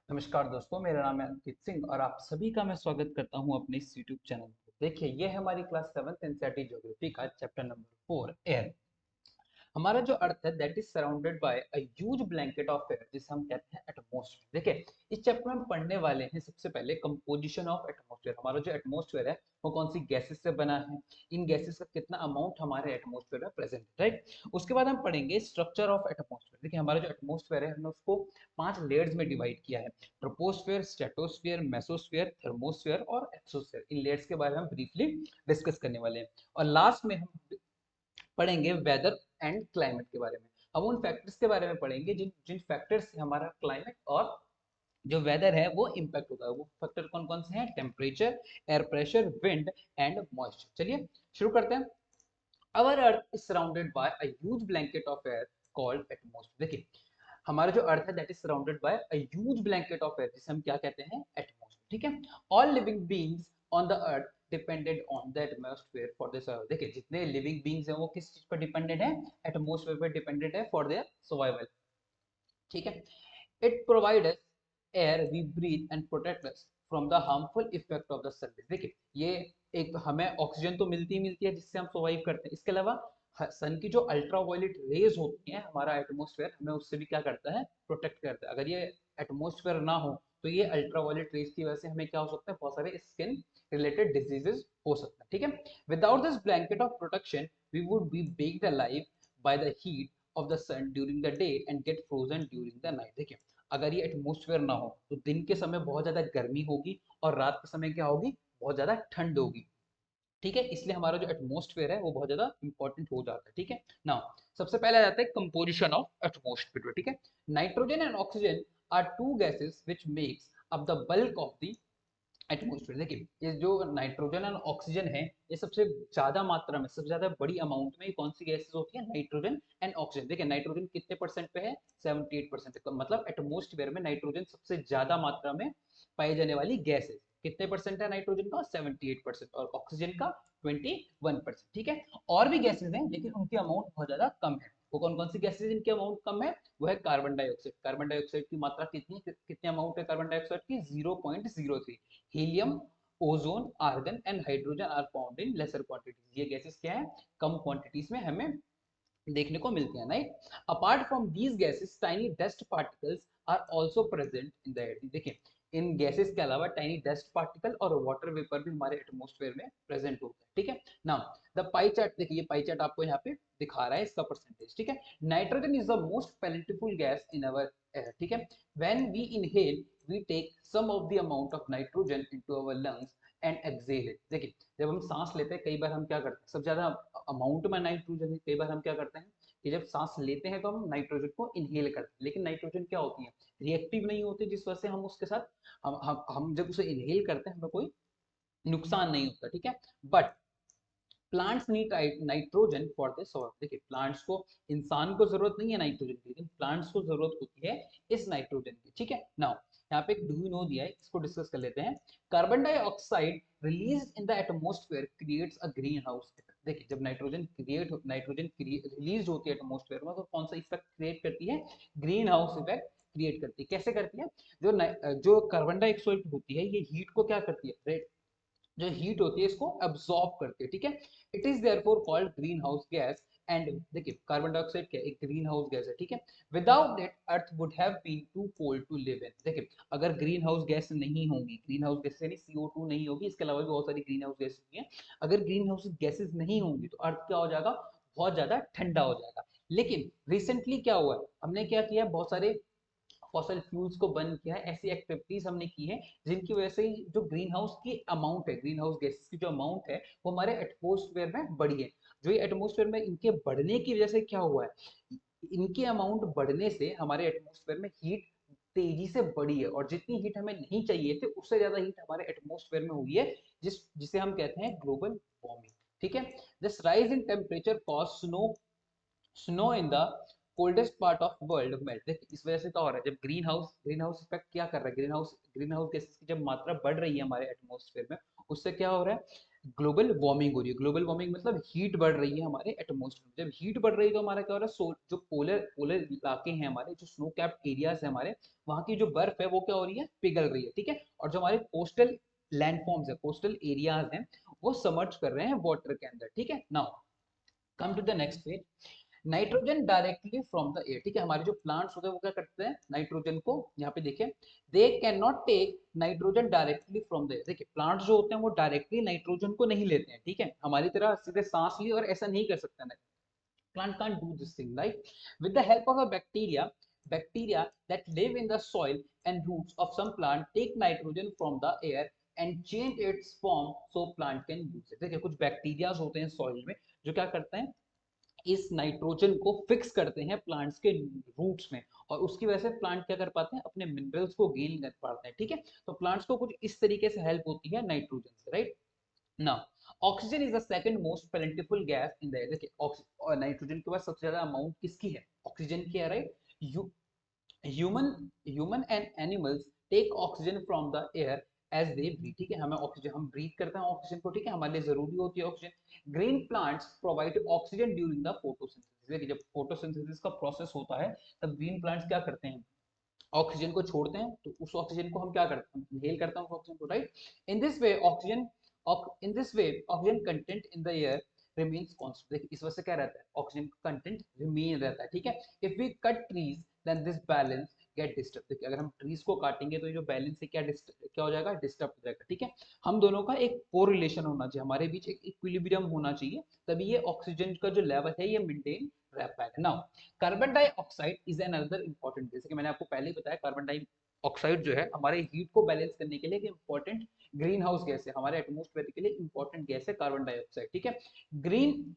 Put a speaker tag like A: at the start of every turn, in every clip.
A: नमस्कार दोस्तों, मेरा नाम है अंकित सिंह और आप सभी का मैं स्वागत करता हूं अपने इस YouTube चैनल पर। देखिए, ये है हमारी क्लास 7th एनसीईआरटी ज्योग्राफी का चैप्टर नंबर 4 एयर। हमारा जो अर्थ है that is surrounded by a huge blanket of air, जिसे हम कहते हैं एटमॉस्फेयर। देखिए, इस चैप्टर में हम पढ़ने वाले हैं सबसे पहले कंपोजिशन ऑफ एटमॉस्फेयर। हमारा जो एटमॉस्फेयर है वो कौन सी गैसेस से बना है, इन गैसेस का कितना अमाउंट हमारे एटमॉस्फेयर में प्रेजेंट है, राइट। उसके बाद हम पढ़ेंगे स्ट्रक्चर ऑफ एटमॉस्फेयर। देखिए, हमारा जो एटमॉस्फेयर है हमने उसको 5 लेयर्स में डिवाइड किया है: ट्रोपोस्फेयर, स्ट्रेटोस्फेयर, मेसोस्फेयर, थर्मोस्फेयर और एक्सोस्फेयर। इन लेयर्स के बारे में हम ब्रीफली डिस्कस करने वाले हैं और लास्ट में हम पढ़ेंगे वेदर एंड क्लाइमेट के बारे में। अब उन फैक्टर्स के बारे में पढ़ेंगे जिन जिन फैक्टर्स से हमारा क्लाइमेट और जो वेदर है वो इम्पैक्ट होता है। वो फैक्टर कौन कौन से हैं? Temperature, air pressure, wind and moisture. चलिए शुरू करते हैं। Our earth is surrounded by a huge blanket of air called atmosphere. देखिए, हमारा जो अर्थ है that is surrounded by a huge blanket of air, जिसे हम क्या कहते हैं? एटमॉस्फेयर। ठीक है। All living beings on the earth depended on the atmosphere for this survival. देखिए, जितने लिविंग बीइंग्स हैं वो किस चीज पर डिपेंडेड है? एटमॉस्फेयर पर डिपेंडेड है फॉर देयर सर्वाइवल। ठीक है। It provide us air we breathe and protect us from the harmful effect of the sun. देखिए, ये एक हमें ऑक्सीजन तो मिलती है जिससे हम सर्वाइव करते हैं। इसके अलावा सन की जो अल्ट्रावायलेट रेज होती हैं, हमारा एटमॉस्फेयर हमें उससे भी क्या करता है? प्रोटेक्ट करता है। अगर ये एटमॉस्फेयर ना हो तो ये अल्ट्रावायलेट रेज की वजह से हमें क्या हो सकता है? बहुत सारे स्किन रिलेटेड डिजीजेस हो सकते हैं। ठीक है। Without this blanket of protection we would be baked alive by the heat of the sun during the day and get frozen during the night. देखिए, अगर ये एटमॉस्फेयर ना हो तो दिन के समय बहुत ज्यादा गर्मी होगी और रात के समय क्या होगी? बहुत ज्यादा ठंड होगी। ठीक है। इसलिए हमारा जो एटमॉस्फेयर है वो बहुत ज्यादा इंपॉर्टेंट हो जाता है। ठीक है। नाउ सबसे पहले आ जाता है कंपोजिशन ऑफ एटमॉस्फेयर। ठीक है। Nitrogen and oxygen are two gases which makes up the bulk of the atmosphere. देखिए, ये जो नाइट्रोजन और ऑक्सीजन है ये सबसे ज्यादा मात्रा में, सबसे ज्यादा बड़ी अमाउंट में कौन सी गैसेस होती है? Nitrogen and oxygen. देखिए, नाइट्रोजन कितने परसेंट पे है? 78% है। मतलब एटमॉस्फेयर में नाइट्रोजन सबसे ज्यादा मात्रा में पाई जाने वाली गैस है। कितने परसेंट है नाइट्रोजन का? 78%। और ऑक्सीजन का 21%। ठीक है। और भी गैसेज हैं लेकिन उनकी अमाउंट बहुत ज्यादा कम है। वो कौन कौन सी गैसेज जिनकी अमाउंट कम है? वो है कार्बन डाइऑक्साइड। कार्बन डाइऑक्साइड की मात्रा कितनी कितनी अमाउंट है कार्बन डाइऑक्साइड की? 0.03। Helium, ozone, argon and hydrogen are found in lesser quantities. ये गैसेस क्या है? कम क्वांटिटीज में हमें देखने को मिलते हैं, right. Apart from these gases tiny dust particles are also present in the air. देखिए, इन गैसेस के अलावा टाइनी डस्ट पार्टिकल और वाटर वेपर भी हमारे एटमॉस्फेयर में प्रेजेंट होता है। ठीक है। नाउ द पाई चार्ट देखिए, ये पाई चार्ट आपको यहाँ पे दिखा रहा है इसका परसेंटेज। ठीक है। Nitrogen is the most plentiful gas in our air. ठीक है। When we inhale we take some of the amount of nitrogen into our lungs and exhale it. देखिए, जब हम सांस लेते हैं कई बार हम क्या करते हैं? सबसे ज्यादा अमाउंट में नाइट्रोजन है, कई बार हम क्या करते हैं कि जब सांस लेते हैं तो हम नाइट्रोजन को इनहेल करते हैं। लेकिन नाइट्रोजन क्या होती है? रिएक्टिव नहीं होती, जिस वजह से हम उसके साथ हम जब उसे इनहेल करते हैं हमें कोई नुकसान नहीं होता। ठीक है। But plants need nitrogen for the survival. देखिए, प्लांट्स को, इंसान को जरूरत नहीं है नाइट्रोजन की, लेकिन प्लांट्स को जरूरत होती है इस नाइट्रोजन की। ठीक है। नाउ यहाँ पे एक डू यू नो दिया है, इसको डिस्कस कर लेते हैं। Carbon dioxide release in the atmosphere creates a green house effect. देखिए, जब नाइट्रोजन रिलीज होती है एटमॉस्फेयर में तो कौन सा इफेक्ट क्रिएट करती है? ग्रीन हाउस इफेक्ट क्रिएट करती है। कैसे करती है? जो कार्बन डाइऑक्साइड होती है ये हीट को क्या करती है? जो हीट होती है इसको अब्सॉर्ब करती है। ठीक है। It is therefore called green house gas. And देखिए, कार्बन डाइऑक्साइड क्या? एक ग्रीन हाउस गैस है। ठीक है। Without that earth would have been too cold to live in. देखिए, अगर ग्रीन हाउस गैस नहीं होगी, ग्रीन हाउस गैस यानी CO2 नहीं होगी, इसके अलावा भी बहुत सारी ग्रीन हाउस गैसेस होती हैं। अगर ग्रीन हाउस गैसेस नहीं होंगी तो अर्थ क्या हो जाएगा? बहुत ज्यादा ठंडा हो जाएगा। लेकिन रिसेंटली क्या हुआ है? हमने क्या किया? बहुत सारे फॉसल फ्यूल्स को बंद किया है। ऐसी एक्टिविटीज हमने की है जिनकी वजह से जो ग्रीन हाउस की अमाउंट है, ग्रीन हाउस गैसेस की जो अमाउंट है वो हमारे एटमोस्फेयर में बढ़ी है। जो ये एटमोस्फेयर में इनके बढ़ने की वजह से क्या हुआ है? इनकी अमाउंट बढ़ने से हमारे एटमोस्फेयर में हीट तेजी से बढ़ी है और जितनी हीट हमें नहीं चाहिए थी उससे ज्यादा हीट हमारे एटमोस्फेयर में हुई है, जिसे हम कहते हैं ग्लोबल वार्मिंग। ठीक है। This rise in temperature cause snow in the coldest part of world melt. इस वजह से क्या हो रहा है? जब ग्रीन हाउस इफेक्ट क्या कर रहा है? ग्रीन हाउस गैसेस की जब मात्रा बढ़ रही है हमारे एटमॉस्फेयर में, उससे क्या हो रहा है? ग्लोबल वार्मिंग हो रही है। ग्लोबल वार्मिंग मतलब हीट बढ़ रही है हमारे एटमॉस्फेयर में। जब हीट बढ़ रही है तो हमारा क्या हो रहा है, जो पोलर पोलर इलाके हैं हमारे, जो स्नो कैप्ड एरियाज है हमारे, वहाँ की जो बर्फ है वो क्या हो रही है, पिघल रही है, ठीक है। और जो हमारे कोस्टल लैंडफॉर्म्स है, कोस्टल एरियाज हैं, वो समर्ज कर रहे हैं वाटर के अंदर, ठीक है। Now come to the next page. Nitrogen directly from the air, ठीक है। हमारे जो प्लांट्स होते हैं वो क्या करते हैं, नाइट्रोजन को, यहाँ पे देखिए, they can not take nitrogen directly from the air. देखिए प्लांट्स जो होते हैं वो डायरेक्टली नाइट्रोजन को नहीं लेते हैं, ठीक है, हमारी तरह सीधे सांस ली और ऐसा नहीं कर सकता ना, plant can't do this thing, right? With the help of a bacteria that live in the soil and roots of some plant take nitrogen from the air and change its form so plant can use it। देखिए कुछ bacteria होते हैं soil में जो क्या करते हैं, इस नाइट्रोजन को फिक्स करते हैं प्लांट्स के रूट्स में, और उसकी वजह से प्लांट क्या कर पाते हैं, अपने मिनरल्स को गेन कर पाते हैं, ठीक है। तो प्लांट्स को कुछ इस तरीके से हेल्प होती है नाइट्रोजन से, right. Now oxygen is the second most plentiful gas in the air. देखिए और नाइट्रोजन के बाद सबसे ज्यादा अमाउंट किसकी है, ऑक्सीजन की है, right. Human human and animals take oxygen from the air as they breathe, ठीक है। हमें ऑक्सीजन, हम ब्रीथ करते हैं ऑक्सीजन को, ठीक है, हमारे लिए जरूरी होती है oxygen. Green plants provide oxygen during the photosynthesis. देखिए जब फोटोसिंथेसिस का प्रोसेस होता है तब ग्रीन प्लांट्स क्या करते हैं, ऑक्सीजन को छोड़ते हैं, तो उस ऑक्सीजन को हम क्या करते हैं, इनहेल करते हैं उस ऑक्सीजन को, right. In this way oxygen in this way oxygen content in the air remains constant. देखिए इस वजह से क्या रहता है, ऑक्सीजन का कंटेंट रिमेन रहता है, ठीक है। If we cut trees then this balance get disturb. देखिए अगर हम ट्रीज को काटेंगे तो ये जो बैलेंस है क्या हो जाएगा, डिस्टर्ब हो जाएगा, ठीक है। हम दोनों का एक कोरिलेशन होना चाहिए, हमारे बीच एक इक्विलिब्रियम होना चाहिए, तभी ये ऑक्सीजन का जो लेवल है ये मेंटेन रह पाएगा। Now carbon dioxide is an another important, जैसे कि मैंने आपको पहले ही बताया, कार्बन डाइऑक्साइड जो है हमारे हीट को बैलेंस करने के लिए एक इंपॉर्टेंट ग्रीन हाउस गैस है, हमारे एटमॉस्फेयर के लिए इंपॉर्टेंट गैस है कार्बन डाइऑक्साइड, ठीक है। Green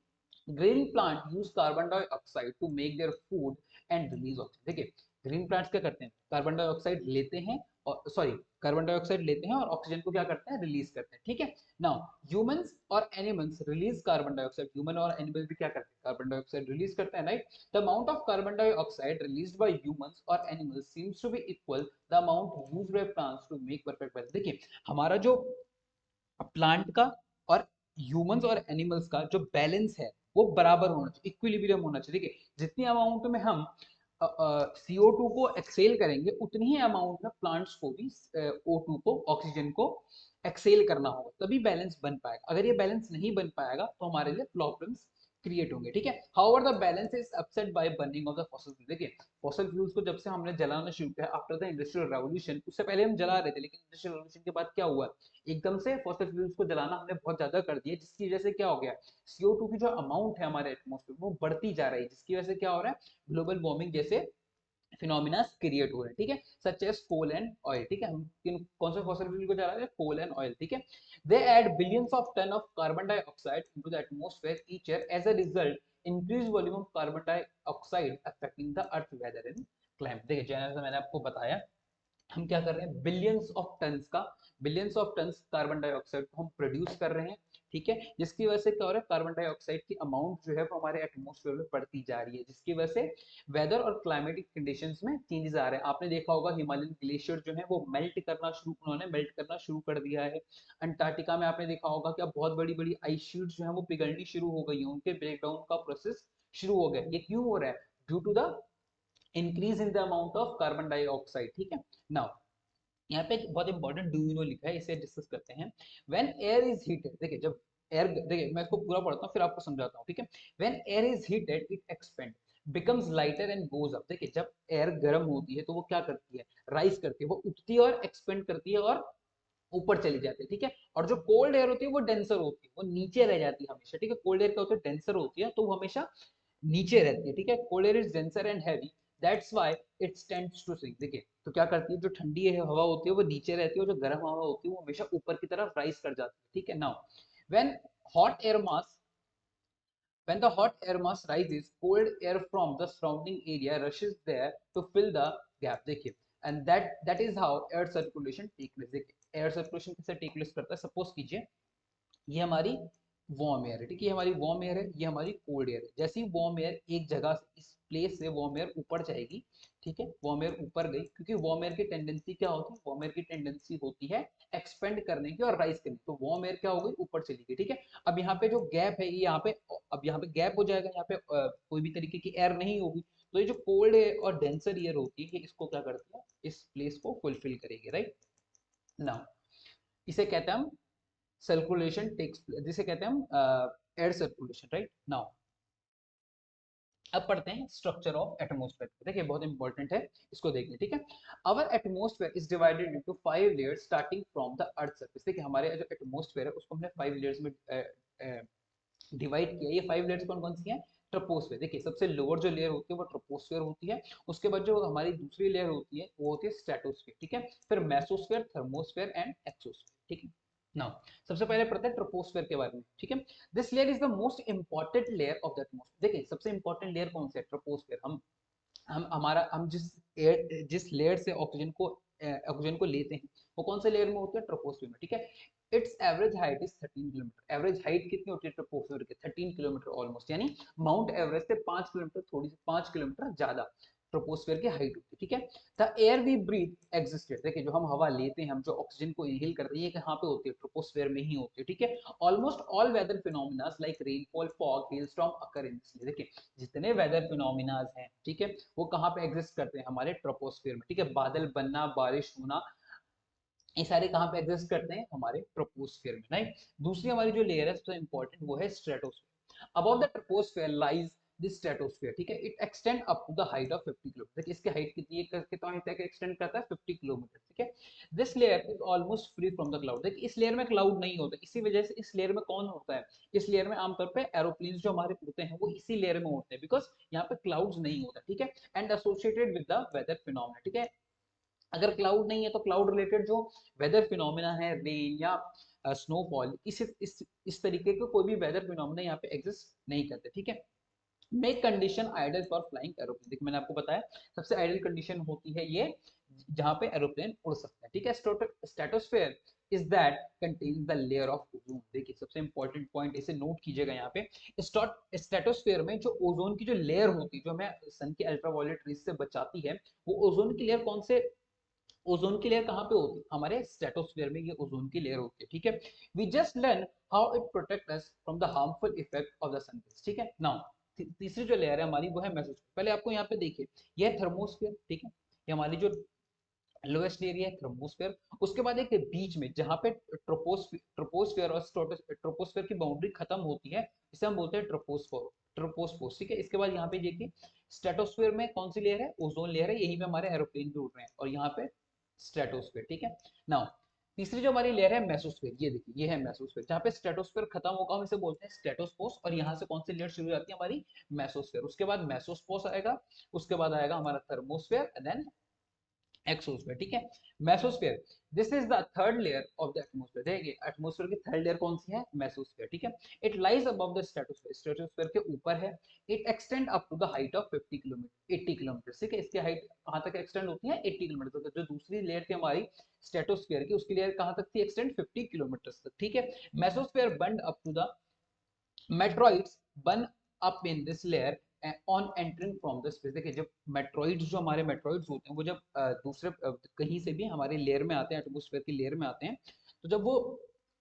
A: green plant use carbon dioxide to make their food and release oxygen. देखिए ग्रीन प्लांट्स क्या करते हैं, कार्बन डाइऑक्साइड लेते हैं, और सॉरी, कार्बन डाइऑक्साइड लेते हैं और ऑक्सीजन को क्या करते हैं, रिलीज करते हैं, ठीक है। नाउ ह्यूमंस और animals release carbon dioxide, human और एनिमल भी क्या करते हैं, कार्बन डाइऑक्साइड रिलीज करते हैं, right. The amount of carbon dioxide released by humans और animals seems to be equal the amount used by plants to make perfect balance. देखिए हमारा जो प्लांट का और ह्यूमंस और एनिमल्स का जो बैलेंस है वो बराबर होना चाहिए, इक्विलिब्रियम होना चाहिए। देखिए जितनी अमाउंट में हम CO2 को एक्सेल करेंगे उतनी ही अमाउंट में प्लांट्स को भी O2 को, ऑक्सीजन को एक्सेल करना होगा, तभी बैलेंस बन पाएगा। अगर ये बैलेंस नहीं बन पाएगा तो हमारे लिए प्रॉब्लम्स क्रिएट होंगे, ठीक है। However the balance is upset by burning of the fossil fuel. देखिए फॉसिल फ्यूल्स को जब से हमने जलाना शुरू किया आफ्टर द इंडस्ट्रियल रेवोल्यूशन, उससे पहले हम जला रहे थे, लेकिन इंडस्ट्रियल रेवोल्यूशन के बाद क्या हुआ, एकदम से फॉसिल फ्यूल्स को जलाना हमने बहुत ज्यादा कर दिया, जिसकी वजह से क्या हो गया, CO2 की जो अमाउंट है हमारे एटमॉस्फेयर में वो बढ़ती जा रही है, जिसकी वजह से क्या हो रहा है, ग्लोबल वार्मिंग जैसे फिनोमिना क्रिएट हो रहे हैं, ठीक है। Such as coal and oil, ठीक है। हम कौन से फॉसिल फ्यूल को जला रहे हैं, कोल एंड ऑयल, ठीक है। They add billions of ton of carbon dioxide into the atmosphere each year, as a result increase volume of carbon dioxide affecting the earth weather and climate. देखिए जैसे मैंने आपको बताया, हम क्या कर रहे हैं, billions of tons carbon dioxide को हम प्रोड्यूस कर रहे हैं, ठीक है। जिसकी वजह से क्या हो रहा है, कार्बन डाइऑक्साइड की अमाउंट जो है वो हमारे एटमॉस्फेयर में बढ़ती जा रही है, जिसकी वजह से वेदर और क्लाइमेटिक कंडीशंस में चेंजेस आ रहे हैं। आपने देखा होगा हिमालयन ग्लेशियर जो है वो उन्होंने मेल्ट करना शुरू कर दिया है। अंटार्कटिका में आपने देखा होगा कि अब बहुत बड़ी बड़ी आइस शीट्स जो है वो पिघलनी शुरू हो गई है, उनके ब्रेकडाउन का प्रोसेस शुरू हो गया। ये क्यों हो रहा है, due to the increase in the amount of carbon dioxide, ठीक है। नाउ यहाँ पे एक बहुत इंपॉर्टेंट डू यू नो लिखा है, इसे डिस्कस करते हैं। व्हेन एयर इज हीटेड, देखिए जब एयर, देखिए मैं इसको पूरा पढ़ता हूँ फिर आपको समझाता हूँ, ठीक है। When air is heated it expand becomes lighter and goes up. देखिए जब एयर गर्म होती है तो वो क्या करती है, राइज करती है, वो उठती है और एक्सपेंड करती है और ऊपर चली जाती है, ठीक है। और जो कोल्ड एयर होती है वो डेंसर होती है, वो नीचे रह जाती है हमेशा, ठीक है। कोल्ड एयर क्या होता है, डेंसर होती है, तो वो हमेशा नीचे रहती है, ठीक है। Cold air is denser and heavy, that's why it tends to sink. देखिए तो क्या करती है, जो ठंडी हवा होती है वो नीचे रहती है, और जो गर्म हवा होती है वो हमेशा ऊपर की तरफ राइज कर जाती है, ठीक है। Now when hot air mass when the hot air mass rises, cold air from the surrounding area rushes there to fill the gap। देखिए and that is how air circulation take place। देखिए air circulation कैसे take place करता है, suppose कीजिए ये हमारी warm air है, ठीक है, ये हमारी वार्म एयर है, ये हमारी कोल्ड एयर है। जैसे ही वार्म एयर एक जगह से, इस प्लेस से वार्म एयर ऊपर जाएगी, ठीक है, वार्म एयर ऊपर गई, क्योंकि वार्म एयर की टेंडेंसी क्या होती है, वार्म एयर की टेंडेंसी होती है एक्सपेंड करने की और राइज करने की, तो वार्म एयर क्या हो गई, ऊपर चली गई, ठीक है। अब यहाँ पे जो गैप है, ये यहाँ पे, अब यहाँ पे गैप हो जाएगा, यहाँ पे कोई भी तरीके की एयर नहीं होगी, तो ये जो कोल्ड एयर और डेंसर एयर होती है, ये इसको क्या करती है, इस प्लेस को फुलफिल करेगी, राइट। नाउ इसे कहते हैं हम सर्कुलेशन टेक्स, जिसे कहते हैं हम एयर सर्कुलेशन, राइट। नाउ अब पढ़ते हैं स्ट्रक्चर ऑफ एटमॉस्फेयर, देखिए बहुत इंपॉर्टेंट है, इसको देखिए, ठीक है। Our atmosphere is divided into 5 layers starting from the earth surface. देखिए हमारे जो एटमॉस्फेयर है उसको हमने 5 लेयर्स में डिवाइड किया। ये 5 लेयर्स कौन कौन सी हैं, ट्रोपोस्फेयर, देखिए सबसे लोअर जो लेयर होती है वो ट्रोपोस्फेयर होती है, उसके बाद जो हमारी दूसरी लेयर होती है वो होती है स्ट्रेटोस्फेयर, ठीक है, फिर मेसोस्फेयर, थर्मोस्फेयर एंड एक्सोस्फेयर, ठीक है। नाउ सबसे पहले पढ़ते हैं ट्रोपोस्फेयर के बारे में, ठीक है। This layer is the most important layer of the atmosphere. देखिए सबसे इंपॉर्टेंट लेयर कौन सा है, ट्रोपोस्फेयर। हम हमारा हम जिस लेयर से ऑक्सीजन को लेते हैं वो कौन से लेयर में होती है, ट्रोपोस्फेयर में, ठीक है। Its average height is 13 kilometre. Average height कितनी होती है ट्रोपोस्फेयर की, 13 किलोमीटर ऑलमोस्ट, यानी माउंट एवरेस्ट से 5 किलोमीटर, थोड़ी सी 5 किलोमीटर ज्यादा ट्रोपोस्फेयर की हाइट होती है, ठीक है। The air we breathe existed, देखिए जो हम हवा लेते हैं, हम जो ऑक्सीजन को इनहेल करते हैं, ये कहाँ पे होती है, ट्रोपोस्फेयर में ही होती है, ठीक है। Almost all weather phenomena like rainfall, fog, hailstorm occur in this, देखिए जितने वेदर फिनोमिनाज हैं, ठीक है, वो कहाँ पे एग्जिस्ट करते हैं, हमारे ट्रोपोस्फेयर में, ठीक है। बादल बनना, बारिश होना, ये सारे कहाँ पे एग्जिस्ट करते हैं, हमारे ट्रोपोस्फेयर में, राइट। दूसरी हमारी जो लेयर है सबसे इंपॉर्टेंट वो है stratosphere. Above the troposphere lies this stratosphere, ठीक है। It extend up to the height of 50 kilometre. इसकी हाइट कितनी है, कितना हाइट तक एक्सटेंड करता है, 50 किलोमीटर, ठीक है। This layer is almost free from the cloud. देखिए इस लेयर में क्लाउड नहीं होता, इसी वजह से इस लेयर में कौन होता है, इस लेयर में आमतौर पे एरोप्लेन जो हमारे उड़ते हैं वो इसी लेयर में उड़ते हैं, बिकॉज यहाँ पे क्लाउड्स नहीं होता, ठीक है। And associated with the weather phenomena, ठीक है। अगर क्लाउड नहीं है तो क्लाउड रिलेटेड जो वेदर फिनोमेना है, रेन या स्नोफॉल, इस तरीके के कोई भी वेदर फिनोमेना यहाँ पे एग्जिस्ट नहीं करते, ठीक है। Make condition ideal for flying aeroplane, देखिए मैंने आपको बताया सबसे आइडल कंडीशन होती है ये जहाँ पे एरोप्लेन उड़ सकता है, ठीक है। Stratosphere is that contains the layer of ozone. देखिए सबसे इंपॉर्टेंट पॉइंट इसे नोट कीजिएगा यहाँ पे, स्ट्रेटोस्फेयर में जो ओजोन की जो लेयर होती है, जो हमें सन की अल्ट्रावायलेट रेज से बचाती है, वो ओजोन की लेयर कौन से, ओजोन की लेयर कहाँ पे होती है, हमारे स्ट्रेटोस्फेयर में ये ओजोन की लेयर होती है, ठीक है। We just learn how it protect us from the harmful effect of the sun, ठीक है। नाउ तीसरी जो लेयर है हमारी वो है मेसोस्फेयर। पहले आपको यहाँ पे देखिए ये है थर्मोस्फेयर, ठीक है, ये हमारी जो लोएस्ट एरिया है थर्मोस्फेयर। उसके बाद एक बीच में जहाँ पे ट्रोपोस्फेयर और ट्रोपोस्फेयर की बाउंड्री खत्म होती है, इसे हम बोलते हैं ट्रोपोस्फोर, ठीक है। इसके बाद यहाँ पे देखिए स्ट्रेटोस्फेयर में कौन सी लेयर है, ओजोन लेयर है, यहीं पे हमारे एरोप्लेन भी उड़ रहे हैं, और यहाँ पे स्ट्रेटोस्फेयर, ठीक है। नाउ तीसरी जो हमारी लेयर है मेसोस्फेयर, ये देखिए ये है मेसोस्फेयर, जहाँ पे स्ट्रेटोस्फेयर खत्म होगा हम इसे बोलते हैं स्ट्रेटोस्फोर्स, और यहाँ से कौन सी लेयर शुरू हो जाती है, हमारी मेसोस्फेयर। उसके बाद मेसोस्फोर्स आएगा, उसके बाद आएगा हमारा थर्मोस्फेयर, देन एक्सोस्फेयर, ठीक है। Mesosphere this is the third layer of the atmosphere. देखिए एटमॉस्फेयर की थर्ड लेयर कौन सी है, मेसोस्फेयर, ठीक है। It lies above the stratosphere, stratosphere के ऊपर है। It extend up to the height of 50 kilometre, 80 kilometre, ठीक है। इसकी हाइट कहाँ तक एक्सटेंड होती है, 80 किलोमीटर तक। जो दूसरी लेयर थी हमारी स्ट्रेटोस्फेयर की, उसकी लेयर कहाँ तक थी, एक्सटेंड 50 किलोमीटर तक, ठीक है। Mesosphere burn up to the meteoroids burn up in this layer on entering from the space. देखिए जब मेट्रॉइड्स, जो हमारे मेट्रॉइड्स होते हैं, वो जब दूसरे कहीं से भी हमारे लेयर में आते हैं, एटमॉस्फेयर की लेयर में आते हैं, तो जब वो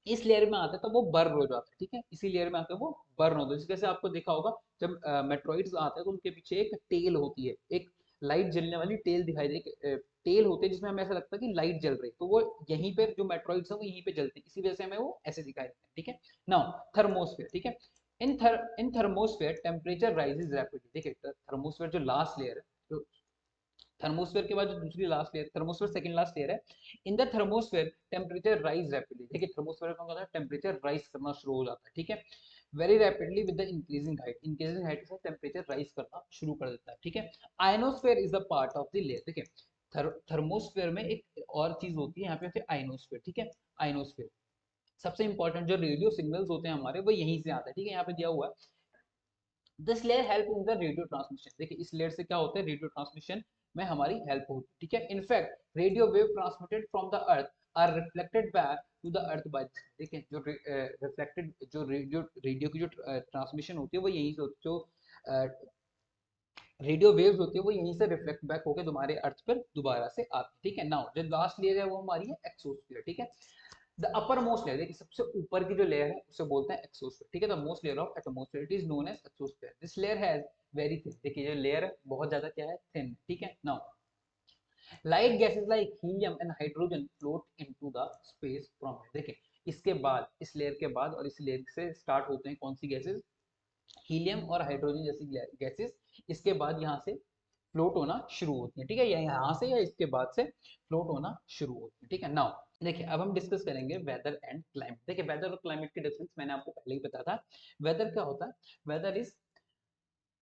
A: इस लेयर में आते हैं तो वो बर्न हो जाते हैं, ठीक है। इसी लेयर में आते हैं वो बर्न होते हैं। जैसे आपको देखा होगा जब मेट्रॉइड्स आते हैं तो उनके पीछे एक टेल होती है, एक लाइट जलने वाली टेल दिखाई दे, टेल होते हैं जिसमें हमें ऐसा लगता है कि लाइट जल रही है, तो वो यहीं पे जो मेट्रॉइड्स है वो यहीं पे जलते हैं, इसी वजह से हमें वो ऐसे दिखाई देते हैं, ठीक है। नाउ थर्मोस्फेयर, ठीक है। In thermosphere temperature rises rapidly. देखिए थर्मोस्फेयर जो लास्ट लेयर है, तो थर्मोस्फेयर के बाद जो दूसरी last layer, thermosphere second last layer है। In the thermosphere temperature rise rapidly. देखिए थर्मोस्फेयर का होता है टेम्परेचर राइज करना शुरू हो जाता है, ठीक है, very rapidly with the increasing height. Increasing height से टेम्परेचर राइज करना शुरू कर देता है, ठीक है। Ionosphere is the part of the layer, देखिए थर्मोस्फेयर में एक और चीज होती है, यहाँ पे होती है आयनोस्फेयर, ठीक है। आयनोस्फेयर सबसे इंपॉर्टेंट जो रेडियो सिग्नल्स होते हैं हमारे, वो यहीं से आता है, ठीक है, यहाँ पे दिया हुआ है। This layer help in the radio transmission. देखिए इस लेयर से क्या होता है, रेडियो ट्रांसमिशन में हमारी हेल्प होती है, ठीक है। In fact radio wave transmitted from the earth are reflected back to the earth by, देखिए जो रिफ्लेक्टेड जो रेडियो की जो ट्रांसमिशन होती है वो यहीं से होती है, जो रेडियो वेव्स होती है वो यहीं से रिफ्लेक्ट बैक होकर तुम्हारे अर्थ पर दोबारा से आती है, ठीक है। नाउ जो लास्ट लेयर है वो हमारी है एक्सोस्फीयर, ठीक है। द अपर मोस्ट लेयर, देखिए सबसे ऊपर की जो लेयर है उसे बोलते हैं एक्सोस्फीयर, ठीक है। The most layer of atmosphere it is known as exosphere. This layer has very thin, देखिए ये लेयर है बहुत ज्यादा क्या है, थिन, ठीक है। Now light gases like helium and hydrogen float into the space from here, देखिए इसके बाद इस लेयर के बाद और इस लेयर से स्टार्ट होते हैं कौन सी गैसेस, हीलियम और हाइड्रोजन जैसी गैसेस, इसके बाद यहाँ से फ्लोट होना शुरू होती है, ठीक है। या यहाँ से या इसके बाद से फ्लोट होना शुरू होती है, ठीक है। नाउ देखिए अब हम डिस्कस करेंगे वेदर एंड क्लाइमेट। देखिए वेदर और क्लाइमेट की डिफरेंस मैंने आपको पहले ही बताया था। वेदर क्या होता है, weather is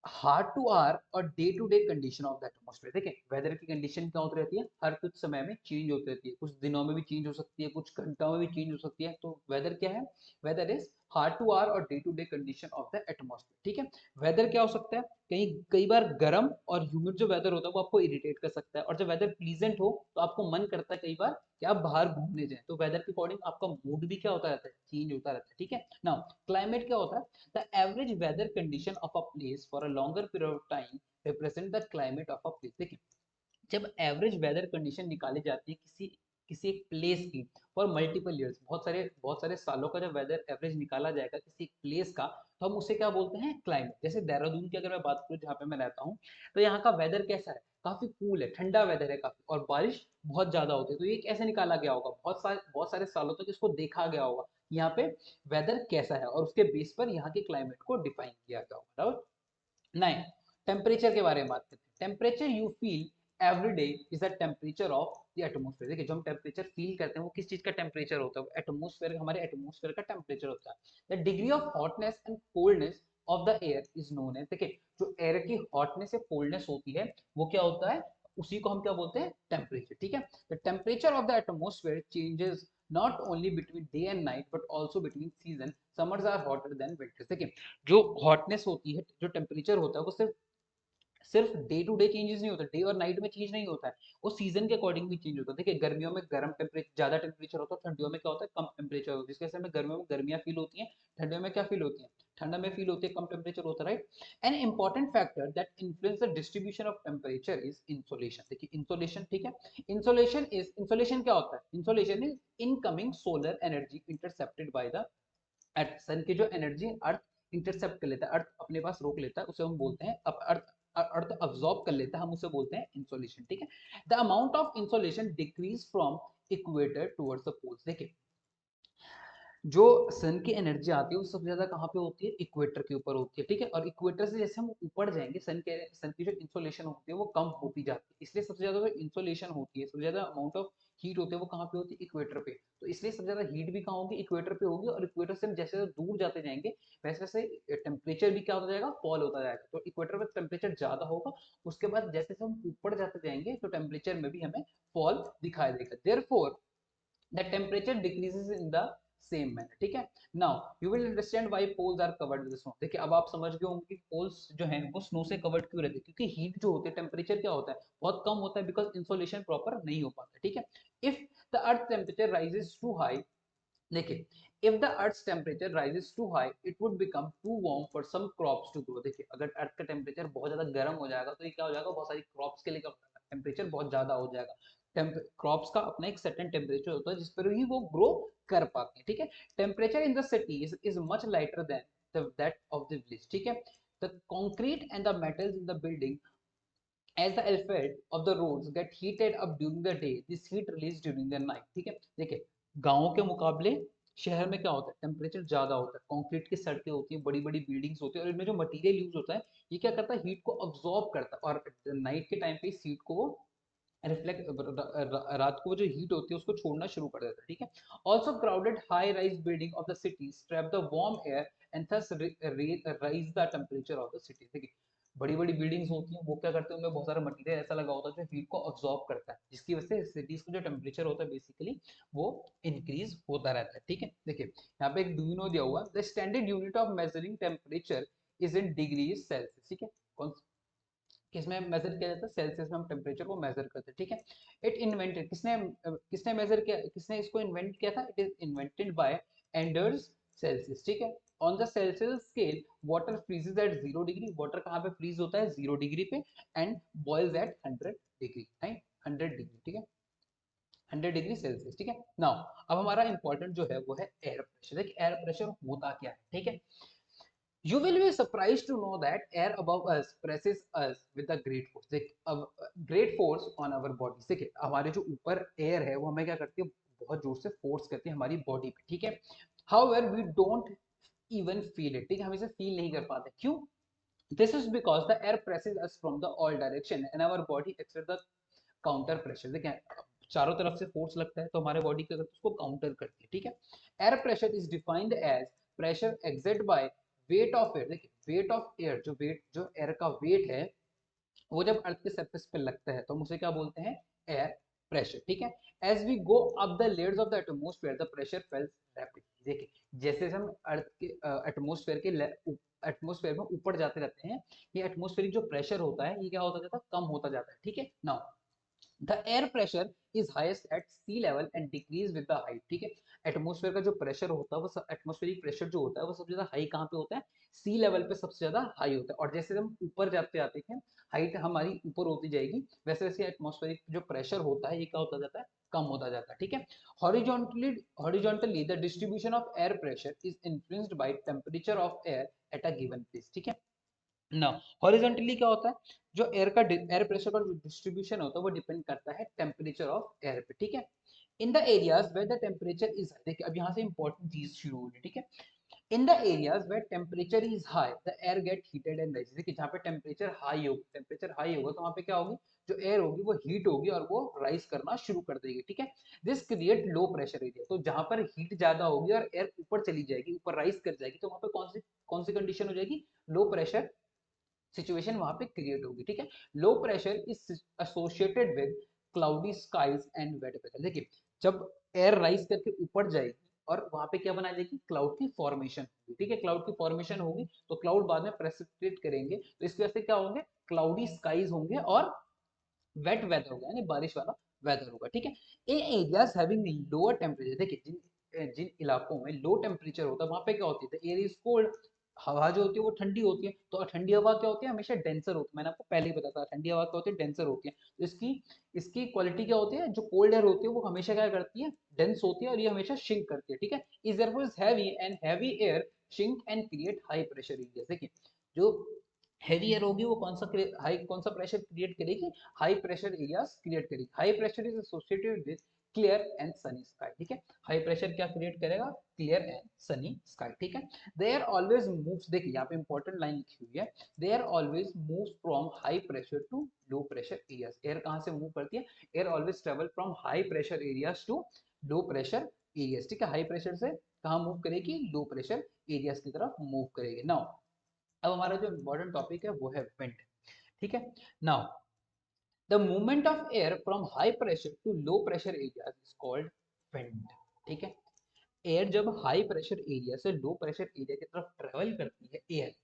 A: hard to hour और day to day condition of the atmosphere. देखिए वेदर की कंडीशन क्या होती रहती है, हर कुछ समय में चेंज होती रहती है, कुछ दिनों में भी चेंज हो सकती है, कुछ घंटों में भी चेंज हो सकती है। तो वेदर क्या है, weather is hard to hour और day to day condition of the atmosphere, ठीक है। वेदर क्या हो सकता है, कहीं कई बार गर्म और ह्यूमिड जो वेदर होता है वो आपको इरिटेट कर सकता है, और जब वेदर प्लीजेंट हो तो आपको मन करता है कई बार कि आप बाहर घूमने जाएं। तो वेदर के अकॉर्डिंग आपका मूड भी क्या होता रहता है, चेंज होता रहता है, ठीक है। नाउ क्लाइमेट क्या होता है, the average weather condition of a place for a longer period of time represent the climate of a place। देखिए जब एवरेज वेदर कंडीशन निकाली जाती है किसी किसी एक प्लेस की फॉर मल्टीपल ईयर्स, बहुत सारे सालों का जब वेदर एवरेज निकाला जाएगा किसी एक प्लेस का, तो हम उसे क्या बोलते हैं, क्लाइमेट। जैसे देहरादून की अगर मैं बात करूँ जहाँ पे मैं रहता हूँ, तो यहाँ का वेदर कैसा है, काफी कूल है, ठंडा वेदर है काफी, और बारिश बहुत ज्यादा होती है। तो ये कैसे निकाला गया होगा, बहुत सारे सालों तक इसको देखा गया होगा यहाँ पे वेदर कैसा है, और उसके बेस पर यहाँ के क्लाइमेट को डिफाइन किया गया होगा, राइट। नहीं, टेम्परेचर के बारे में बात करते हैं। Temperature you feel every day is the temperature of the atmosphere. देखिए जो हम टेम्परेचर फील करते हैं वो किस चीज का टेम्परेचर होता है, एटमोस्फेयर, हमारे एटमोस्फेयर का टेम्परेचर होता है। The degree of hotness and coldness of the air is known है, देखिए जो एयर की हॉटनेस या कोल्डनेस होती है वो क्या होता है, उसी को हम क्या बोलते हैं, टेम्परेचर, ठीक है। The temperature of the atmosphere changes not only between day and night but also between season, summers are hotter than winters। देखिए जो हॉटनेस होती है, जो टेम्परेचर होता है वो सिर्फ सिर्फ डे टू डे चेंजेस नहीं होता, डे और नाइट में चेंज नहीं होता है, वो सीजन के अकॉर्डिंग भी चेंज होता है। देखिए गर्मियों में गर्म टेम्परेचर, ज्यादा टेम्परेचर होता है, ठंडियों में क्या होता है, कम टेम्परेचर होता है, जिसके वजह से गर्मियों में गर्मियां फील होती हैं, ठंडियों में क्या फील होती है, ठंडा में फील होती है, कम टेम्परेचर होता है, right. An important factor that influence the distribution of temperature is insolation. देखिए इंसोलेशन, ठीक है। इंसोलेशन क्या होता है, insolation is incoming solar energy intercepted by the earth. Sun की जो एनर्जी अर्थ इंटरसेप्ट कर लेता है, अर्थ अपने पास रोक लेता है, उसे हम बोलते हैं, अब अर्थ अब्सॉर्ब कर लेता है, हम उसे बोलते हैं इंसोलेशन, ठीक है। The amount of insolation decrease from equator towards the poles. देखिए जो सन की एनर्जी आती है वो सबसे ज्यादा कहाँ पे होती है, इक्वेटर के ऊपर होती है, ठीक है। और इक्वेटर से जैसे हम ऊपर जाएंगे सन की जो इंसोलेशन होती है वो कम होती जाती है, इसलिए सबसे ज्यादा जो इंसोलेशन होती है, सबसे ज्यादा अमाउंट ऑफ हीट होती है वो कहाँ पे होती है, इक्वेटर पे। तो इसलिए सबसे ज्यादा हीट भी कहाँ होगी, इक्वेटर पे होगी, और इक्वेटर से हम जैसे दूर जाते जाएंगे वैसे वैसे टेम्परेचर भी क्या होता जाएगा, फॉल होता जाएगा। तो इक्वेटर पर टेम्परेचर ज्यादा होगा, उसके बाद जैसे जैसे हम ऊपर जाते जाएंगे तो टेम्परेचर में भी हमें फॉल दिखाई देगा। Therefore the temperature decreases in the same manner, ठीक है। now you will understand why poles are covered with snow। देखिए अब आप समझ गए होंगे कि पोल्स जो हैं वो स्नो से कवर्ड क्यों रहते हैं, क्योंकि हीट जो होती है, टेम्परेचर क्या होता है, बहुत कम होता है, बिकॉज इंसोलेशन प्रॉपर नहीं हो पाता, ठीक है। If the earth temperature rises to high, देखिए if the earth's temperature rises too high it would become too warm for some crops to grow। देखिए अगर अर्थ का टेम्परेचर बहुत ज्यादा गर्म हो जाएगा तो ये क्या हो जाएगा, बहुत सारी क्रॉप्स के लिए टेम्परेचर बहुत ज्यादा हो जाएगा। क्रॉप्स का अपना एक सर्टेन टेम्परेचर होता है जिस पर ही वो ग्रो कर पाते हैं, ठीक है। Temperature in the city is much lighter than that of the village, ठीक है। The concrete and the metals in the building as the alphabet of the roads get heated up during the day, this heat released during the night, ठीक है। देखिए गांवों के मुकाबले शहर में क्या होता है, टेम्परेचर ज्यादा होता है, कंक्रीट की सड़कें होती हैं, बड़ी बड़ी बिल्डिंग्स होती है, और इनमें जो मटेरियल यूज होता है ये क्या करता है, हीट को अब्सॉर्ब करता है, और नाइट के टाइम पे इस हीट को वो रिफ्लेक्ट, रात को वो जो हीट होती है उसको छोड़ना शुरू कर देता है, ठीक है। Also crowded high rise building of the city trap the warm air and thus rise the temperature of the city. देखिए बड़ी बड़ी बिल्डिंग्स होती हैं वो क्या करते हैं, उनमें बहुत सारा मटेरियल ऐसा लगा होता है जो हीट को अब्सॉर्ब करता है, जिसकी वजह से सिटीज का जो टेम्परेचर होता है बेसिकली वो इंक्रीज होता रहता है, ठीक है। देखिए यहाँ पे एक डूनो दिया हुआ, the standard unit of measuring temperature is in degree Celsius, ठीक है। कौन किसमें मेजर किया जाता है, सेल्सियस में हम टेम्परेचर को मेजर करते हैं, ठीक है। इट इन्वेंटेड, किसने किसने मेजर किया, किसने इसको इन्वेंट किया था, it is invented by Anders Celsius, ठीक है। On the Celsius scale water freezes at 0 degree, water कहाँ पे फ्रीज होता है 0 डिग्री पे, and boils at 100 degree, right, 100 degree, ठीक है, 100 डिग्री सेल्सियस, ठीक है। नाउ अब हमारा इंपॉर्टेंट जो है वो है एयर प्रेशर। देखिए एयर प्रेशर होता क्या है, ठीक है। You will be surprised to know that air above us presses us with a great force. देख अब great force on our bodies, देखिए हमारे जो ऊपर एयर है वो हमें क्या करती है, बहुत जोर से फोर्स करती है हमारी बॉडी पे, ठीक है। However, we don't even feel it, ठीक है, हम इसे फील नहीं कर पाते, क्यों? This is because the air presses us from the all direction and our body exerts the counter pressure। देखिए चारों तरफ से फोर्स लगता है तो हमारे बॉडी क्या करती है, उसको काउंटर करती है, ठीक है। Air pressure is defined as pressure exerted by weight of air. देखिए वेट ऑफ एयर, जो एयर का वेट है वो जब अर्थ के सरफेस पे लगता है तो हम उसे क्या बोलते हैं, एयर प्रेशर, ठीक है। As we go up the layers of the atmosphere the pressure falls rapidly. देखिए जैसे हम अर्थ के एटमॉस्फेयर में ऊपर जाते रहते हैं, ये एटमॉस्फेरिक जो प्रेशर होता है ये क्या होता जाता है, कम होता जाता है, ठीक है। Now the air pressure is highest at sea level and decrease with the height, ठीक है। एटमॉस्फेयर का जो प्रेशर होता है वो एटमॉस्फेरिक प्रेशर जो होता है वो सबसे ज्यादा हाई कहाँ पे होता है, सी लेवल पे सबसे ज्यादा हाई होता है। और जैसे हम ऊपर जाते जाते हैं हाइट हमारी ऊपर होती जाएगी, वैसे वैसे एटमॉस्फेरिक जो प्रेशर होता है ये क्या होता जाता है, कम होता जाता है, ठीक है। Horizontally the distribution of air pressure is influenced by temperature of air at a given place, ठीक है ना। हॉरिजॉन्टली क्या होता है, जो एयर प्रेशर का डिस्ट्रीब्यूशन होता है वो डिपेंड करता है टेम्परेचर ऑफ एयर पे, ठीक है। In the areas where the temperature is, देखिए अब यहाँ से इंपॉर्टेंट चीज शुरू होगी, ठीक है। In the areas where temperature is high the air get heated and rises. देखिए जहाँ पे टेम्परेचर हाई होगा तो वहाँ पे क्या होगी, जो एयर होगी वो हीट होगी और वो राइज करना शुरू कर देगी, ठीक है। This create low pressure area, तो जहाँ पर हीट ज्यादा होगी और एयर ऊपर चली जाएगी, ऊपर राइज कर जाएगी, तो वहाँ पे कौन सी कंडीशन हो जाएगी, लो प्रेशर सिचुएशन वहां पे क्रिएट होगी, ठीक है। Low pressure is associated with cloudy skies and wet weather. देखिए जब एयर राइज करके ऊपर जाएगी और वहां पे क्या बना जाएगी, क्लाउड की फॉर्मेशन होगी, ठीक है। क्लाउड की फॉर्मेशन होगी तो क्लाउड बाद में प्रेसिपिटेट करेंगे, तो इसकी वजह से क्या होंगे, क्लाउडी स्काईज होंगे और वेट वेदर होगा, यानी बारिश वाला वेदर होगा, ठीक है। इन एरियाज हैविंग लोअर टेम्परेचर, देखिए जिन जिन इलाकों में लो टेम्परेचर होता है वहां पे क्या होती है, एयर इज कोल्ड, हवा जो होती है वो ठंडी होती है, तो ठंडी हवा क्या होती है, हमेशा डेंसर होती है, मैंने आपको पहले ही बताया था ठंडी हवा क्या होती है, डेंसर होती है। तो इसकी इसकी क्वालिटी क्या होती है, जो कोल्ड एयर होती है वो हमेशा क्या करती है, डेंस होती है और ये हमेशा शिंक करती है, ठीक है। Is therefore is heavy and heavy air shrink and create high pressure area. देखिए जो हैवी एयर होगी वो कौन सा प्रेशर क्रिएट करेगी, हाई प्रेशर एरियाज क्रिएट करेगी। High pressure is associated with clear and Sunny sky, ठीक है। हाई प्रेशर क्या क्रिएट करेगा, क्लियर एंड सनी स्काई, ठीक है। देयर ऑलवेज मूव्स, देखिए यहाँ पे इंपॉर्टेंट लाइन लिखी हुई है, there always moves from high pressure to low pressure areas. Air कहाँ से मूव करती है, air always travel from high pressure areas to low pressure areas, ठीक है। हाई प्रेशर से कहाँ मूव करेगी, लो प्रेशर एरियाज की तरफ मूव करेगी। नाउ अब हमारा जो इम्पोर्टेंट टॉपिक है वो है विंड, ठीक है। Now the movement of air from high pressure to low pressure area is called wind, ठीक है। एयर जब हाई प्रेशर एरिया से लो प्रेशर एरिया की तरफ ट्रेवल करती है, एयर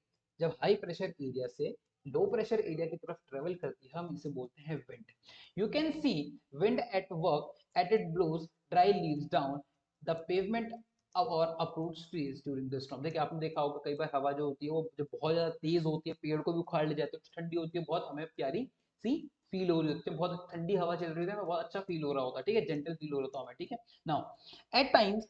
A: जब हाई प्रेशर एरिया से लो प्रेशर एरिया की तरफ ट्रेवल करती है हम इसे बोलते हैं wind. You can see wind at work at it blows dry leaves down the pavement और approved trees during the storm. देखिए आपने देखा होगा कई बार हवा जो होती है वो जब बहुत ज्यादा तेज होती है पेड़ को भी उखाड़ ले जाती है, ठंडी होती है, बहुत हमें प्यारी सी फील हो रही होती है, बहुत ठंडी हवा चल रही है, हमें बहुत अच्छा फील हो रहा होता है, ठीक है, जेंटल फील हो रहा होता है हमें, ठीक है। Now at times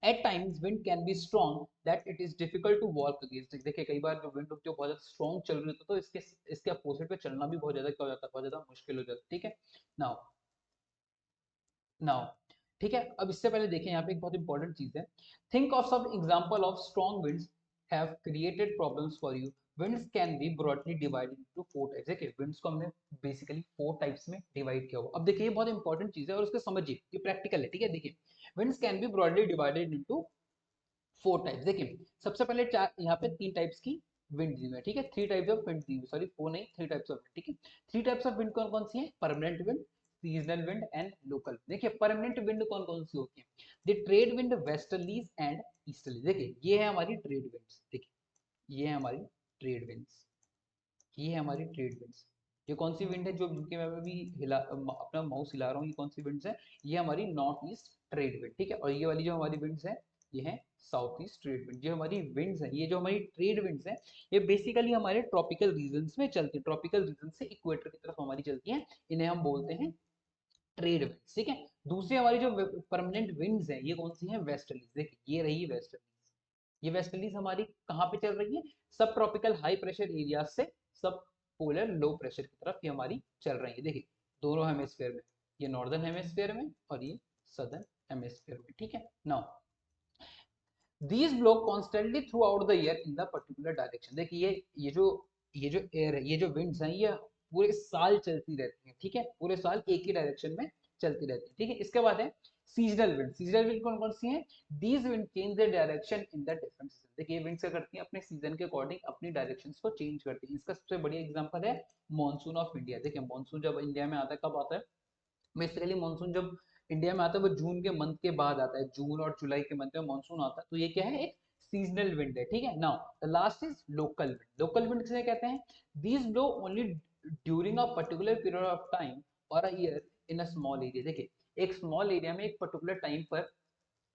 A: at times wind can be strong that it is difficult to walk against। देखिए कई बार जो विंड होती है बहुत ज्यादा स्ट्रॉन्ग चल रही होती है तो इसके अपोजिट पे चलना भी बहुत ज्यादा क्या हो जाता है, बहुत ज्यादा मुश्किल हो जाता है, ठीक है। नाउ नाउ ठीक है, अब इससे पहले देखें यहाँ पे एक बहुत इंपॉर्टेंट चीज है, think of some example of strong winds have created problems for you. Winds can be broadly divided into four types. देखिए विंड्स को हमने बेसिकली फोर टाइप्स में डिवाइड किया हुआ। अब देखिए ये बहुत इंपॉर्टेंट चीज है और उसको समझिए, ये प्रैक्टिकल है, ठीक है। देखिए winds can be broadly divided into four types. देखिए सबसे पहले चार यहाँ पे तीन टाइप्स की विंड दी हुई है, ठीक है। थ्री टाइप्स ऑफ विंड दी हुई, सॉरी फोर नहीं, थ्री टाइप्स ऑफ विंड, ठीक है। थ्री टाइप्स ऑफ विंड कौन कौन सी है, permanent wind, seasonal wind and local. देखिए परमानेंट विंड कौन कौन सी होती है, the trade wind, westerlies and easterly. देखिए ये है हमारी ट्रेड विंड्स, देखिए ये है हमारी ट्रेड विंड्स, ये है हमारी ट्रेड विंड्स। ये कौन सी विंड है जो जिनके मैं भी अपना माउस हिला रहा हूँ, ये कौन सी विंड्स है? ये हमारी नॉर्थ ईस्ट ट्रेड विंड, ठीक है। और ये वाली जो हमारी विंड्स है ये है साउथ ईस्ट ट्रेड विंड। जो हमारी विंड्स है, ये जो हमारी ट्रेड विंड्स है, ये बेसिकली हमारे ट्रॉपिकल रीजन्स में चलती है, ट्रॉपिकल रीजन से इक्वेटर की तरफ हमारी चलती है। इन्हें हम बोलते हैं ट्रेड विंड्स, ठीक है। दूसरी हमारी जो परमानेंट विंड्स है ये कौन सी है? वेस्टर्लीज। देखिए ये रही वेस्टर्लीज। ये वेस्टर्लीज हमारी कहाँ पे चल रही है? सब ट्रॉपिकल हाई प्रेशर एरिया से सब पोलर लो प्रेशर की तरफ ये हमारी चल रही है। देखिए दोनों हेमिस्फेयर में, ये नॉर्दर्न हेमिस्फेयर में और ये सदर्न हेमिस्फेयर में, ठीक है। Now these blow constantly through out the year in the particular direction. देखिए ये जो एयर है, ये जो विंड्स हैं, ये पूरे साल चलती रहती हैं, ठीक है। पूरे साल एक ही डायरेक्शन में चलती रहती है, ठीक है। इसके बाद है सीजनल विंड। सीजनल विंड कौन कौन सी हैं? These wind change the direction in the different season. देखिए ये विंड्स क्या करती हैं? अपने सीजन के अकॉर्डिंग अपनी डायरेक्शंस को चेंज करती हैं। इसका सबसे बढ़िया एग्जांपल है मॉनसून ऑफ इंडिया। देखिए मॉनसून जब इंडिया में आता है, कब आता है? बेसिकली मानसून जब इंडिया में आता है वो जून के मंथ के बाद आता है, जून और जुलाई के मंथ में मानसून आता है। तो ये क्या है? एक सीजनल विंड है, ठीक है। Now the last is local wind. Local wind किसे कहते हैं? These blow only during a particular period of time और a year in a small area. देखिए एक स्मॉल एरिया में एक पर्टिकुलर टाइम पर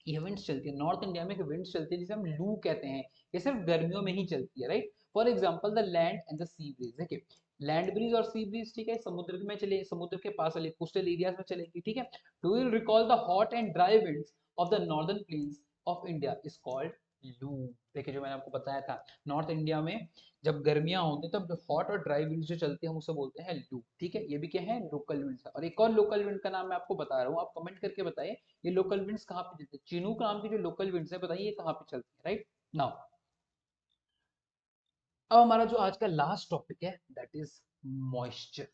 A: ये विंड्स चलती है। नॉर्थ इंडिया में एक विंड्स चलती है जिसे हम लू कहते हैं। ये सिर्फ गर्मियों में ही चलती है, right. For example the land and the sea breeze. देखिए लैंड ब्रीज और सी ब्रीज, ठीक है, समुद्र में चले, समुद्र के पास वाले कोस्टल एरियाज में चलेगी, ठीक है। Do you recall the hot and dry winds of the northern plains of India is called लू। देखिए जो मैंने आपको बताया था, नॉर्थ इंडिया में जब गर्मियां होती है तब हॉट और ड्राई विंड जो चलती है हम उसे बोलते हैं लू, ठीक है। ये भी क्या है? लोकल विंड्स है। और एक और लोकल विंड का नाम मैं आपको बता रहा हूँ, आप कमेंट करके बताइए ये लोकल विंड्स कहाँ पे चलती है? चिनूक नाम की जो लोकल विंड्स है, बताइए ये कहाँ पे चलती है, राइट। नाउ अब हमारा जो आज का लास्ट टॉपिक है दैट इज मॉइस्चर।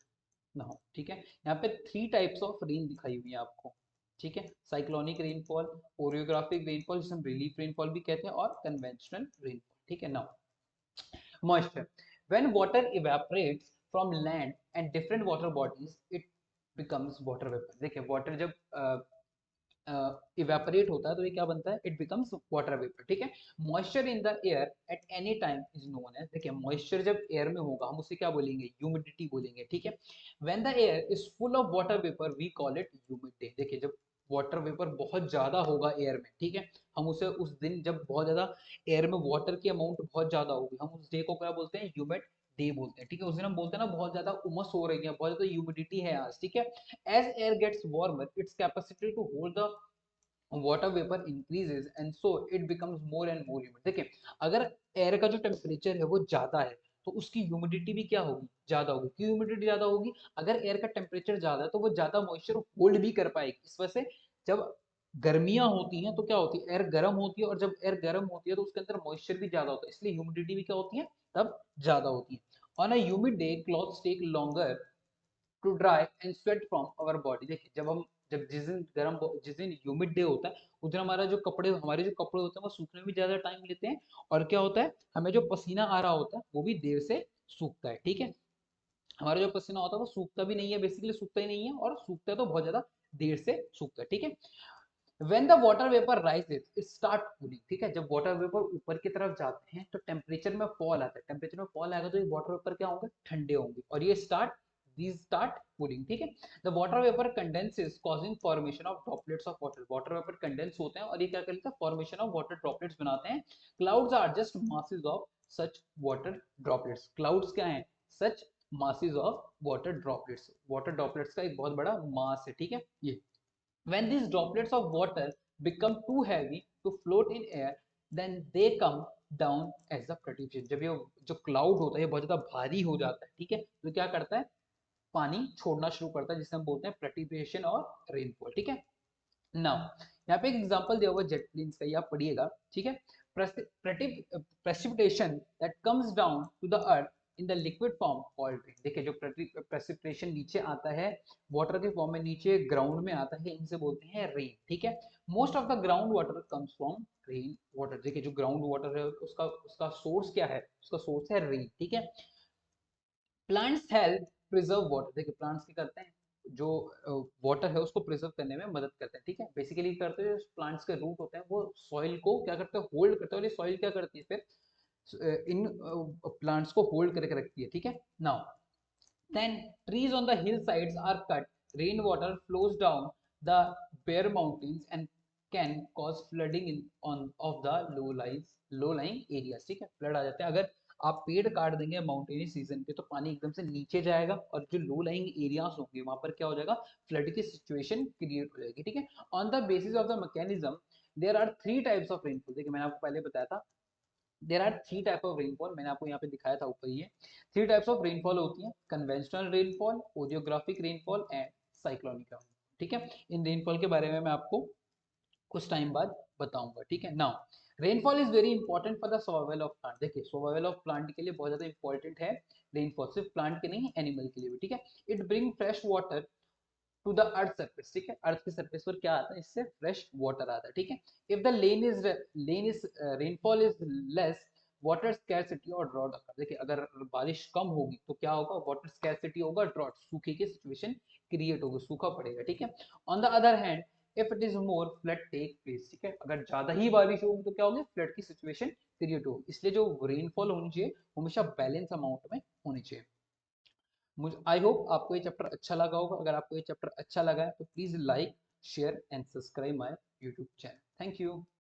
A: नाउ ठीक है, यहाँ पे 3 टाइप्स ऑफ रेन दिखाई हुई है आपको, ठीक है। साइक्लोनिक रेनफॉल, ओरियोग्राफिक रेनफॉल जिसे हम रिलीफ रेनफॉल भी कहते हैं, और कन्वेंशनल रेनफॉल, ठीक है। Now moisture, when water evaporates from land and different water bodies it becomes water vapor। देखिए वाटर जब इवेपोरेट होता है तो ये क्या बनता है? इट बिकम्स वाटर वेपर, ठीक है। Moisture in the air at any time is known as, देखिए मॉइस्चर जब एयर में होगा हम उसे क्या बोलेंगे? ह्यूमिडिटी बोलेंगे, ठीक है। When the air is full of water vapour we call it humid. देखिए जब वाटर वेपर बहुत ज्यादा होगा एयर में, ठीक है, हम उसे उस दिन जब बहुत ज्यादा एयर में वाटर की अमाउंट बहुत ज्यादा होगी, हम उस डे को क्या बोलते हैं? ह्यूमिड डे बोलते हैं, ठीक है। उस दिन हम बोलते हैं ना बहुत ज्यादा उमस हो रही है, बहुत ज्यादा ह्यूमिडिटी है आज, ठीक है। As air gets warmer its capacity to hold the water vapour increases and so it becomes more and more humid. देखिए अगर एयर का जो टेम्परेचर है वो ज्यादा है तो उसकी ह्यूमिडिटी भी क्या होगी? ज्यादा होगी। क्यों ह्यूमिडिटी ज्यादा होगी? अगर एयर का टेम्परेचर ज्यादा है तो वो ज्यादा मॉइस्चर होल्ड भी कर पाएगी। इस वजह से जब गर्मियां होती हैं तो क्या होती है? एयर गर्म होती है, और जब एयर गर्म होती है तो उसके अंदर मॉइस्चर भी ज्यादा होता है, इसलिए ह्यूमिडिटी भी क्या होती है? तब ज्यादा होती है। On a humid day clothes take longer to dry and sweat from our body. देखिए जब जिस दिन ह्यूमिड डे होता है उस दिन हमारे जो कपड़े होते हैं वो सूखने में भी ज्यादा टाइम लेते हैं, और क्या होता है? हमें जो पसीना आ रहा होता है वो भी देर से सूखता है, ठीक है। हमारा जो पसीना होता है वो सूखता भी नहीं है, बेसिकली सूखता ही नहीं है, और सूखता है तो बहुत ज्यादा देर से सूखता है, ठीक है। When the water vapor rises, it start cooling, ठीक है। जब वाटर वेपर ऊपर की तरफ जाते हैं तो टेम्परेचर में फॉल आता है, टेम्परेचर में फॉल आएगा तो ये वाटर वेपर क्या होंगे? ठंडे होंगे, और ये स्टार्ट कूलिंग, ठीक है। The water vapour condenses causing formation of droplets of water. Water vapour condense होते हैं और ये क्या करते हैं? फॉर्मेशन ऑफ वाटर ड्रॉपलेट्स बनाते हैं। Clouds are just masses of such water droplets. Clouds क्या हैं? Such masses of water droplets. Water droplets का एक बहुत बड़ा मास है, ठीक है ये। When these droplets of water become too heavy to float in air, then they come down as a precipitation। जब ये जो क्लाउड होता है ये बहुत ज्यादा भारी हो जाता है, ठीक है, तो क्या करता है? पानी छोड़ना शुरू करता है, जिसे हम बोलते हैं प्रेसिपिटेशन और रेनफॉल, ठीक है। नाउ यहाँ पे एक एग्जांपल दिया हुआ जेट प्लेन्स का, ये आप पढ़िएगा, ठीक है। Precipitation that comes down to the earth in the liquid form called rain. देखिए जो प्रेसिपिटेशन नीचे आता है वाटर के फॉर्म में, नीचे ग्राउंड में आता है, इनसे बोलते हैं रेन, ठीक है। Most of the ground water comes from rain water. देखिए जो ग्राउंड वाटर है उसका उसका सोर्स क्या है? उसका सोर्स है रेन, ठीक है। Plants help preserve water. देखिए प्लांट्स क्या करते हैं? जो वाटर है उसको प्रिजर्व करने में मदद करते हैं, ठीक है। बेसिकली करते हैं, प्लांट्स के रूट होते हैं वो सॉइल को क्या करते हैं? होल्ड करते हैं, और ये सॉइल क्या करती है फिर? इन प्लांट्स को होल्ड करके रखती है, ठीक है। Now then trees on the hill sides are cut, rain water flows down the bare mountains and can cause flooding in on of the low lying areas, ठीक है। फ्लड आ जाते हैं अगर आप पेड़ काट देंगे माउंटेनी सीजन पे, तो पानी एकदम से नीचे जाएगा और जो लो लाइंग एरियाज होंगे वहां पर क्या हो जाएगा, फ्लड की सिचुएशन क्रिएट हो जाएगी, ठीक है। On the basis of the mechanism there are three types of rainfall, देखिए मैंने आपको पहले बताया था there are three type of rainfall, मैंने आपको यहाँ पे दिखाया था ऊपर, ये थ्री टाइप्स ऑफ रेनफॉल होती है, conventional rainfall, orographic rainfall and cyclonic, ठीक है। इन रेनफॉल के बारे में मैं आपको कुछ टाइम बाद बताऊंगा, ठीक है। Now rainfall is very important for the survival of plant, देखिए सर्वाइवल ऑफ प्लांट के लिए बहुत ज्यादा इंपॉर्टेंट है रेनफॉल, सिर्फ प्लांट के नहीं एनिमल के लिए भी, ठीक है। It bring fresh water to the earth surface, ठीक है। अर्थ के सरफेस पर क्या आता है, इससे फ्रेश वाटर आता है, ठीक है। If the lane is rainfall is less, water scarcity और ड्रॉट अकर, देखिए अगर बारिश कम होगी तो क्या होगा, वाटर स्कैरसिटी होगा, ड्रॉट सूखे की सिचुएशन क्रिएट होगी, सूखा पड़ेगा, ठीक है। On the other hand if it is more, flood take place, ठीक है। अगर ज्यादा ही बारिश होगी तो क्या होगी, फ्लड की सिचुएशन क्रिएट होगी, इसलिए जो रेनफॉल होनी चाहिए हमेशा बैलेंस अमाउंट में होनी चाहिए। मुझे आई होप आपको ये चैप्टर अच्छा लगा होगा, अगर आपको ये चैप्टर अच्छा लगा है तो please like share and subscribe my YouTube channel. Thank you.